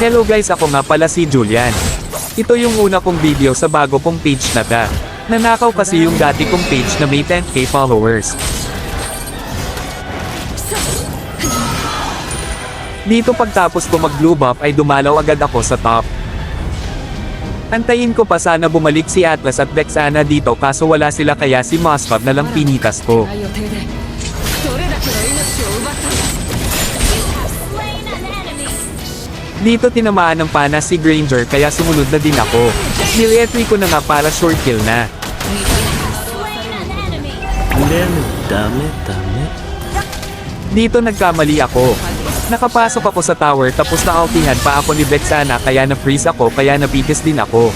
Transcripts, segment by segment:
Hello guys, ako nga pala si Julian. Ito yung una kong video sa bago kong page na ta. Nanakaw kasi yung dati kong page na may 10k followers. Dito pagtapos ko mag-blue buff ay dumalaw agad ako sa top. Antayin ko pa sana bumalik si Atlas at Vexana dito kaso wala sila kaya si Moskov na lang pinitas ko. Dito tinamaan ng pana si Granger kaya sumunod na din ako. Nilietry ko na nga para short kill na. Dito nagkamali ako. Nakapasok ako sa tower tapos na-ultihan pa ako ni Vexana kaya na-freeze ako kaya nabitis din ako.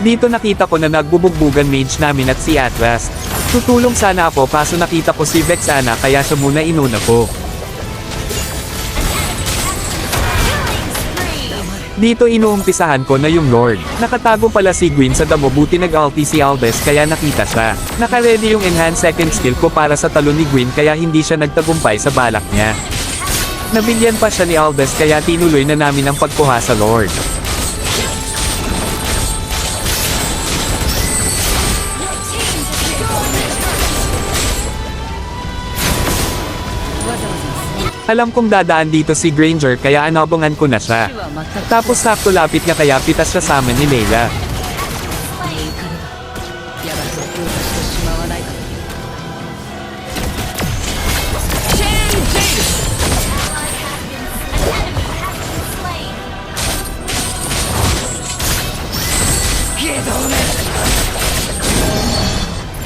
Dito nakita ko na nagbubugbugan mage namin at si Atlas. Tutulong sana ako kaso nakita ko si Vexana kaya siya muna inuna ko. Dito inuumpisahan ko na yung Lord. Nakatago pala si Gwen sa damo buti nag-ulti si Alves kaya nakita siya. Naka-ready yung enhanced second skill ko para sa talon ni Gwen kaya hindi siya nagtagumpay sa balak niya. Nabigyan pa siya ni Alves kaya tinuloy na namin ang pagkuha sa Lord. Alam kong dadaan dito si Granger kaya anabangan ko na siya. Tapos sakto lapit niya kaya pitas siya sa amin ni Layla.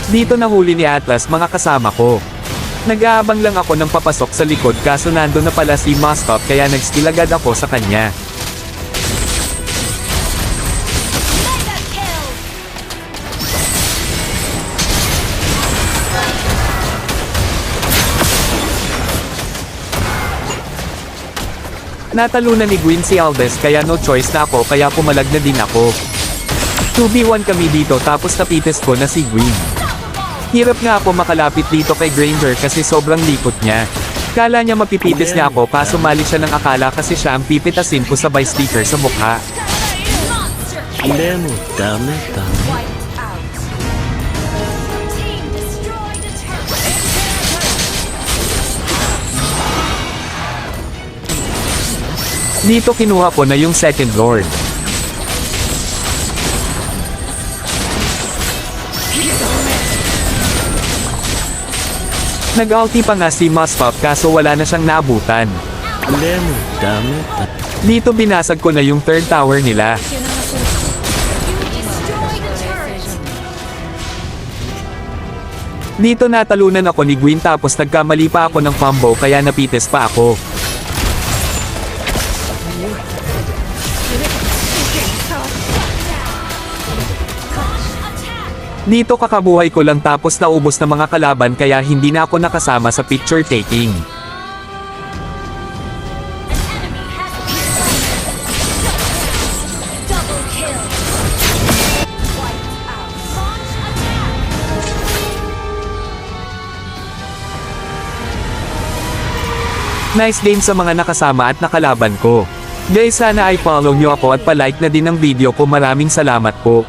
Dito nahuli ni Atlas mga kasama ko. Nag-aabang lang ako ng papasok sa likod kaso nando na pala si Moskov kaya nag-skill agad ako sa kanya. Natalunan ni Gwen si Alves kaya no choice na ako kaya pumalag na din ako. 2v1 kami dito tapos napites ko na si Gwen. Hirap nga ako makalapit dito kay Granger kasi sobrang likot niya. Kala niya mapipitis niya ako kaso mali siya ng akala kasi siya ang pipitasin ko sabay sticker sa mukha. Dito kinuha ko na yung second Lord. Nag-ulti pa nga si Moskov kaso wala na siyang naabutan. Dito binasag ko na yung third tower nila. Dito natalunan ako ni Gwen tapos nagkamali pa ako ng combo kaya napites pa ako. Dito kakabuhay ko lang tapos naubos na mga kalaban kaya hindi na ako nakasama sa picture taking. Nice game sa mga nakasama at nakalaban ko. Guys, sana ay follow nyo ako at pa-like na din ang video ko. Maraming salamat po.